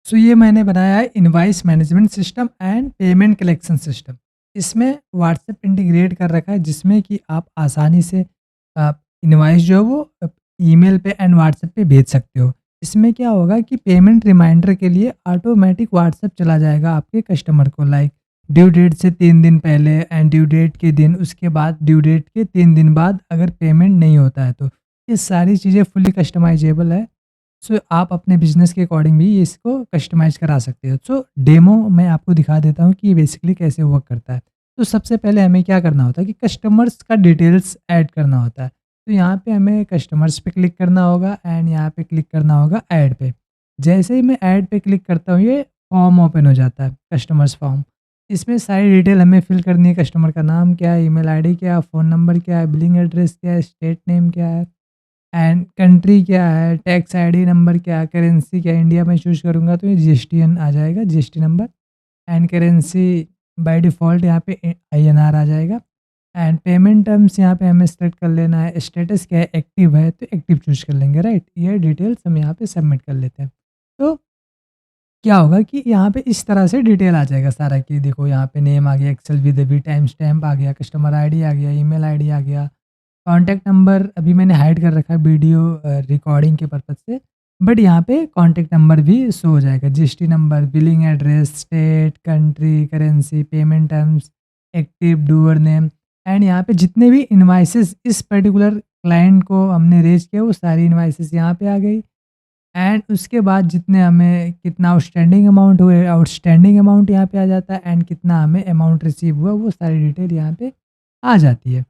सो ये मैंने बनाया है invoice management system and payment collection system. इसमें व्हाट्सएप इंटीग्रेट कर रखा है जिसमें कि आप आसानी से इनवॉइस जो है वो ईमेल पे एंड व्हाट्सएप पे भेज सकते हो। इसमें क्या होगा कि पेमेंट रिमाइंडर के लिए ऑटोमेटिक व्हाट्सएप चला जाएगा आपके कस्टमर को, लाइक ड्यू डेट से 3 दिन पहले एंड ड्यू डेट के दिन, उसके बाद ड्यू डेट के 3 दिन बाद अगर पेमेंट नहीं होता है तो। ये सारी चीज़ें फुली कस्टमाइजेबल है। सो आप अपने बिज़नेस के अकॉर्डिंग भी इसको कस्टमाइज़ करा सकते हो। सो डेमो मैं आपको दिखा देता हूँ कि ये बेसिकली कैसे वर्क करता है। तो सबसे पहले हमें क्या करना होता है कि कस्टमर्स का डिटेल्स ऐड करना होता है। तो यहाँ पे हमें कस्टमर्स पे क्लिक करना होगा एंड यहाँ पे क्लिक करना होगा ऐड पे। जैसे ही मैं ऐड पे क्लिक करता हूँ ये फॉर्म ओपन हो जाता है, कस्टमर्स फॉर्म। इसमें सारी डिटेल हमें फिल करनी है, कस्टमर का नाम क्या है, ईमेल आईडी क्या है, फ़ोन नंबर क्या है, बिलिंग एड्रेस क्या है, स्टेट नेम क्या है एंड कंट्री क्या है, टैक्स आईडी नंबर क्या है, करेंसी क्या है। इंडिया में चूज़ करूँगा तो ये जीएसटीएन आ जाएगा, GST number and currency by default यहाँ पे आईएनआर आ जाएगा एंड पेमेंट टर्म्स यहाँ पे हमें सेलेक्ट कर लेना है। स्टेटस क्या है, एक्टिव है तो एक्टिव चूज़ कर लेंगे, राइट। ये डिटेल्स हम यहाँ पे सबमिट कर लेते हैं। तो क्या होगा कि यहाँ पे इस तरह से डिटेल आ जाएगा सारा कि देखो यहाँ पे नेम आ गया, एक्सेल विद वी टाइम स्टैम्प आ गया, कस्टमर आईडी आ गया, ईमेल आईडी आ गया, कॉन्टैक्ट नंबर अभी मैंने हाइड कर रखा है वीडियो रिकॉर्डिंग के पर्पज़ से, बट यहाँ पे कॉन्टैक्ट नंबर भी शो हो जाएगा, GST number, billing address, state, country, currency, payment terms, active, doer name and यहाँ पे जितने भी इनवॉइसेस इस पर्टिकुलर क्लाइंट को हमने रेज़ किया वो सारी इनवॉइसेस यहाँ पे आ गई एंड उसके बाद जितने हमें कितना आउटस्टैंडिंग अमाउंट हुए, आउटस्टैंडिंग अमाउंट यहाँ पे आ जाता है एंड कितना हमें अमाउंट रिसीव हुआ वो सारी डिटेल यहाँ पे आ जाती है।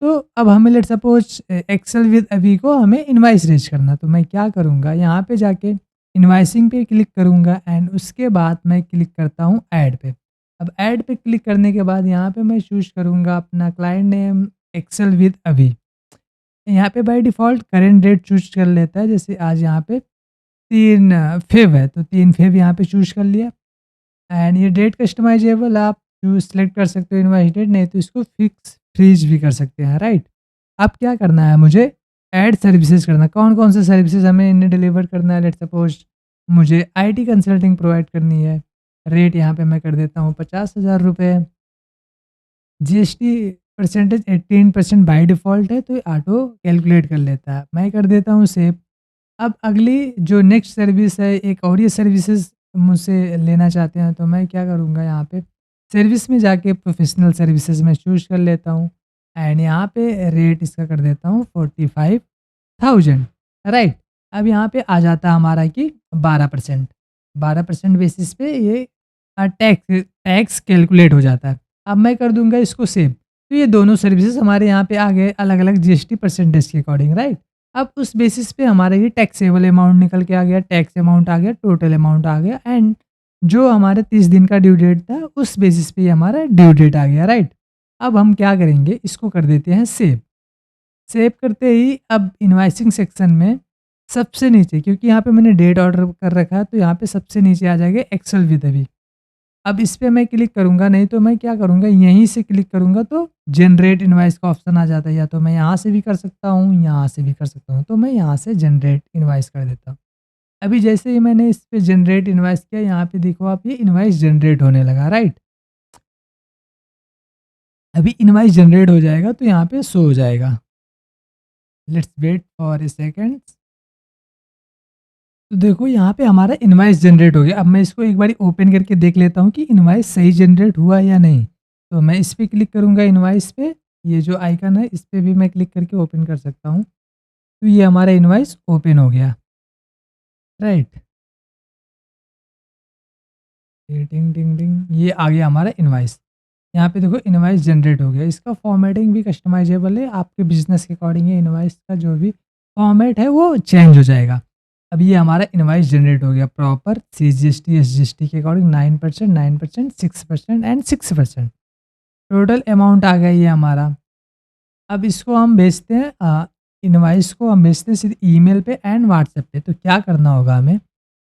तो अब हमें लेट्स सपोज एक्सेल विद अभी को हमें इनवॉइस रेज करना, तो मैं क्या करूँगा यहाँ पे जाके इनवॉइसिंग पे क्लिक करूँगा एंड उसके बाद मैं क्लिक करता हूँ ऐड पे। अब ऐड पे क्लिक करने के बाद यहाँ पे मैं चूज़ करूँगा अपना क्लाइंट नेम एक्सेल विद अभी। यहाँ पे by default current date choose कर लेता है, जैसे आज यहाँ पे 3 फ़ेब है, तो 3 फ़ेब यहाँ पे चूज़ कर लिया एंड ये डेट कस्टमाइज़ेबल आप चूज़ सेलेक्ट कर सकते हो इनवॉइस डेट, नहीं तो इसको फिक्स फ्रीज़ भी कर सकते हैं, राइट। अब क्या करना है मुझे ऐड सर्विसेज़ करना है, कौन-कौन से सर्विसेज़ हमें इन्हें डिलीवर करना है। लेट्स सपोज़ मुझे आईटी कंसल्टिंग प्रोवाइड करनी है, रेट यहाँ पे मैं कर देता हूँ ₹50,000। जीएसटी परसेंटेज 18% बाय डिफ़ॉल्ट है तो ये ऑटो कैलकुलेट कर लेता है। मैं कर देता हूँ सेव। अब अगली जो नेक्स्ट सर्विस है, एक और ये सर्विसेज़ मुझसे लेना चाहते हैं तो मैं क्या करूँगा यहाँ पे सर्विस में जाके प्रोफ़ेशनल सर्विसेज़ में चूज़ कर लेता हूँ एंड यहाँ पे रेट इसका कर देता हूँ 45,000, राइट। अब यहाँ पे आ जाता है हमारा कि 12%, 12% बेसिस पे ये टैक्स टैक्स कैलकुलेट हो जाता है। अब मैं कर दूँगा इसको सेव। तो ये दोनों सर्विसेज़ हमारे यहाँ पे आ गए अलग-अलग जीएसटी परसेंटेज के अकॉर्डिंग, राइट। अब उस बेसिस पे हमारा ये टैक्सेबल अमाउंट निकल के आ गया, टैक्स अमाउंट आ गया, टोटल अमाउंट आ गया एंड जो हमारे 30 दिन का ड्यू डेट था उस बेसिस पे ये हमारा ड्यू डेट आ गया, राइट। अब हम क्या करेंगे इसको कर देते हैं सेव। सेव करते ही अब इनवॉइसिंग सेक्शन में सबसे नीचे, क्योंकि यहाँ पे मैंने डेट ऑर्डर कर रखा है तो यहाँ पे सबसे नीचे आ जाएगा एक्सेल विद अभी। अब इस पे मैं क्लिक करूँगा, नहीं तो मैं क्या करूँगा यहीं से क्लिक करूँगा तो जनरेट इनवॉइस का ऑप्शन आ जाता है, या तो मैं यहाँ से भी कर सकता हूँ, यहाँ से भी कर सकता हूँ। तो मैं यहाँ से जनरेट इनवॉइस कर देता हूँ। अभी जैसे ही मैंने इस पे जनरेट इनवॉइस किया, यहाँ पे देखो आप ये इनवॉइस जनरेट होने लगा, राइट। अभी इनवॉइस जनरेट हो जाएगा तो यहाँ पे शो हो जाएगा। Let's wait for a second. तो देखो यहाँ पे हमारा इनवॉइस जनरेट हो गया। अब मैं इसको एक बारी ओपन करके देख लेता हूँ कि इनवॉइस सही जनरेट हुआ या नहीं। तो मैं इस पे क्लिक करूँगा इनवॉइस पे, ये जो आइकन है इस पे भी मैं क्लिक करके ओपन कर सकता हूँ। तो ये हमारा इनवॉइस ओपन हो गया, राइट। ये टिंग टिंग टिंग ये आ गया हमारा इनवॉइस। यहाँ पे देखो इनवॉइस जनरेट हो गया। इसका फॉर्मेटिंग भी कस्टमाइजेबल है, आपके बिज़नेस के अकॉर्डिंग है, इनवॉइस का जो भी फॉर्मेट है वो चेंज हो जाएगा। अब ये हमारा इनवॉइस जनरेट हो गया प्रॉपर सीजीएसटी, एसजीएसटी के अकॉर्डिंग 9%, 9%, 6% एंड 6%। टोटल अमाउंट आ गया ये हमारा। अब इसको हम भेजते हैं इनवॉइस को हम भेजते हैं सीधे ईमेल पे एंड व्हाट्सएप पे। तो क्या करना होगा हमें,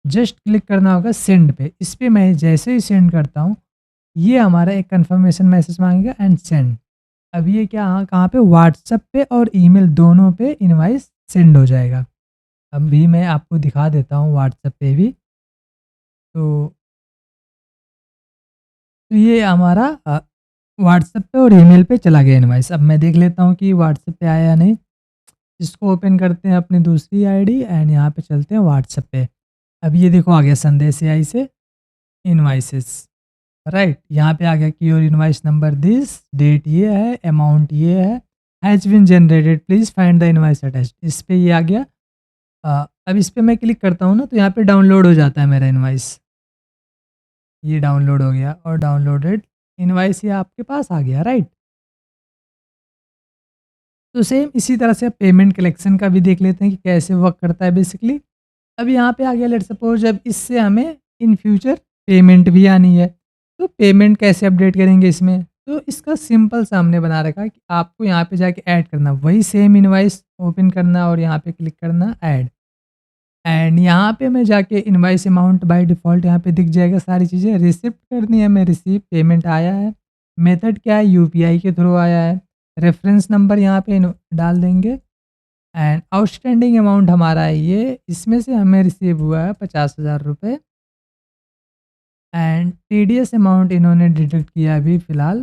जस्ट क्लिक करना होगा सेंड पे। इस पे मैं जैसे ही सेंड करता हूँ ये हमारा एक कंफर्मेशन मैसेज मांगेगा एंड सेंड। अब ये क्या कहाँ पे व्हाट्सएप पे और ईमेल दोनों पे इनवॉइस सेंड हो जाएगा। अभी मैं आपको दिखा देता हूँ व्हाट्सएप पे भी। तो ये हमारा व्हाट्सएप पे और ईमेल पे चला गया इनवॉइस। अब मैं देख लेता हूँ कि व्हाट्सएप पे आया या नहीं। इसको ओपन करते हैं अपनी दूसरी आईडी एंड यहाँ पे चलते हैं व्हाट्सएप पे। अब ये देखो आ गया संदेश एआई से इनवॉइसेस, राइट? यहाँ पे आ गया कि your invoice number this, date ये है, अमाउंट ये है, has been generated, please find the invoice attached. इस पे ये आ गया। अब इस पे मैं क्लिक करता हूँ ना तो यहाँ पे डाउनलोड हो जाता है मेरा इनवॉइस। ये डाउनलोड हो गया और डाउनलोडेड इनवॉइस ये आपके पास आ गया, राइट? तो सेम इसी तरह से अब पेमेंट कलेक्शन का भी देख लेते हैं कि कैसे वर्क करता है बेसिकली। अब यहाँ पे आ गया, लेट्स सपोज अब इससे हमें इन फ्यूचर पेमेंट भी आनी है, तो पेमेंट कैसे अपडेट करेंगे इसमें? तो इसका सिंपल सा हमने बना रखा है कि आपको यहाँ पे जाके ऐड करना, वही सेम इनवॉइस ओपन करना और यहाँ पे क्लिक करना ऐड। एंड यहाँ पे मैं जाके इनवॉइस अमाउंट बाय डिफ़ॉल्ट यहाँ पे दिख जाएगा सारी चीज़ें, रिसिप्ट करनी है हमें, रिसीव पेमेंट आया है, मेथड क्या है, यूपीआई के थ्रू आया है, रेफ़रेंस नंबर यहाँ पे डाल देंगे एंड आउटस्टैंडिंग अमाउंट हमारा है ये, इसमें से हमें रिसीव हुआ है 50,000 रुपए एंड टीडीएस अमाउंट इन्होंने डिडक्ट किया अभी फ़िलहाल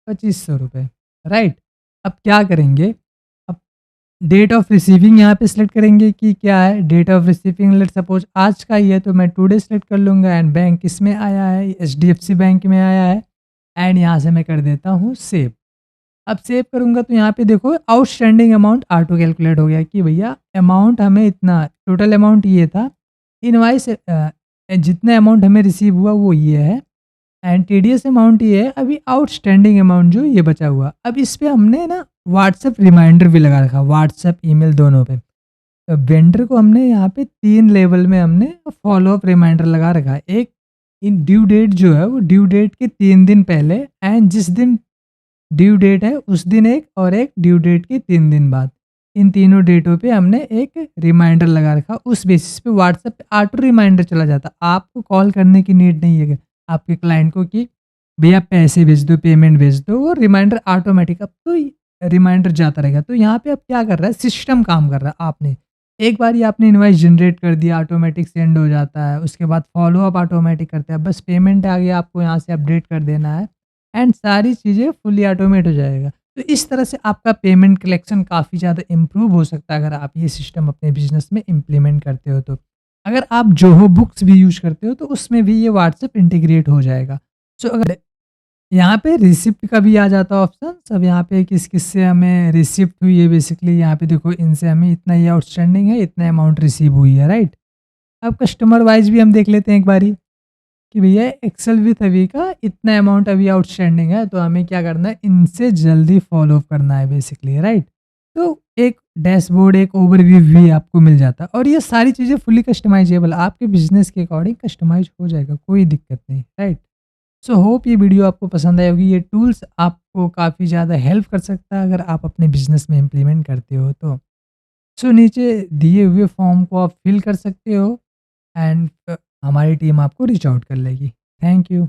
2500 रुपए, राइट? अब क्या करेंगे, अब डेट ऑफ रिसीविंग यहाँ पे सिलेक्ट करेंगे कि क्या है, date of receiving let's suppose आज का ही है तो मैं टुडे सेलेक्ट कर लूँगा एंड बैंक किसमें आया है, एचडीएफसी बैंक में आया है एंड यहाँ से मैं कर देता हूँ सेव। अब सेव करूँगा तो यहाँ पे देखो आउटस्टैंडिंग अमाउंट ऑटो कैलकुलेट हो गया कि भैया अमाउंट हमें इतना, टोटल अमाउंट ये था, इनवॉइस जितना अमाउंट हमें रिसीव हुआ वो ये है एंड टीडीएस अमाउंट ये है, अभी आउटस्टैंडिंग अमाउंट जो ये बचा हुआ। अब इस पे हमने ना व्हाट्सएप रिमाइंडर भी लगा रखा, व्हाट्सएप ईमेल दोनों पे। वेंडर को हमने यहाँ पे 3 लेवल में हमने फॉलो अप रिमाइंडर लगा रखा है। एक इन ड्यू डेट जो है वो ड्यू डेट के 3 दिन पहले एंड जिस दिन ड्यू डेट है उस दिन एक, और एक ड्यू डेट के 3 दिन बाद। इन तीनों डेटों पे हमने एक रिमाइंडर लगा रखा। उस बेसिस पे व्हाट्सएप पे ऑटो रिमाइंडर चला जाता। आपको कॉल करने की नीड नहीं है आपके क्लाइंट को कि भैया पैसे भेज दो, पेमेंट भेज दो, वो रिमाइंडर ऑटोमेटिक अब तो रिमाइंडर जाता रहेगा। तो यहाँ पे अब क्या कर रहा है, सिस्टम काम कर रहा है। आपने एक बार ही आपने इनवॉइस जनरेट कर दिया, ऑटोमेटिक सेंड हो जाता है, उसके बाद फॉलो अप ऑटोमेटिक करते हैं, बस पेमेंट आ गया, आपको यहाँ से अपडेट कर देना है एंड सारी चीज़ें फुली ऑटोमेट हो जाएगा। तो इस तरह से आपका पेमेंट कलेक्शन काफ़ी ज़्यादा इम्प्रूव हो सकता है अगर आप ये सिस्टम अपने बिजनेस में इम्प्लीमेंट करते हो तो। अगर आप जोहो बुक्स भी यूज़ करते हो तो उसमें भी ये व्हाट्सएप इंटीग्रेट हो जाएगा। सो अगर यहाँ पे रिसिप्ट का भी आ जाता है ऑप्शन, सब यहाँ पे किस से हमें रिसिप्ट हुई है बेसिकली, यहाँ पे देखो इनसे हमें इतना ये आउटस्टैंडिंग है, इतना अमाउंट रिसीव हुई है, राइट? अब कस्टमर वाइज़ भी हम देख लेते हैं एक बारी कि भैया एक्सेल विथ अभी का इतना अमाउंट अभी आउटस्टैंडिंग है, तो हमें क्या करना है, इनसे जल्दी फॉलो अप करना है बेसिकली, राइट? तो एक डैशबोर्ड, एक ओवरव्यू भी आपको मिल जाता है और ये सारी चीज़ें फुली कस्टमाइजेबल, आपके बिज़नेस के अकॉर्डिंग कस्टमाइज़ हो जाएगा, कोई दिक्कत नहीं, राइट? सो होप ये वीडियो आपको पसंद आई होगी। ये टूल्स आपको काफ़ी ज़्यादा हेल्प कर सकता है अगर आप अपने बिज़नेस में इम्प्लीमेंट करते हो तो। सो नीचे दिए हुए फॉर्म को आप फिल कर सकते हो एंड हमारी टीम आपको रीच आउट कर लेगी। Thank you.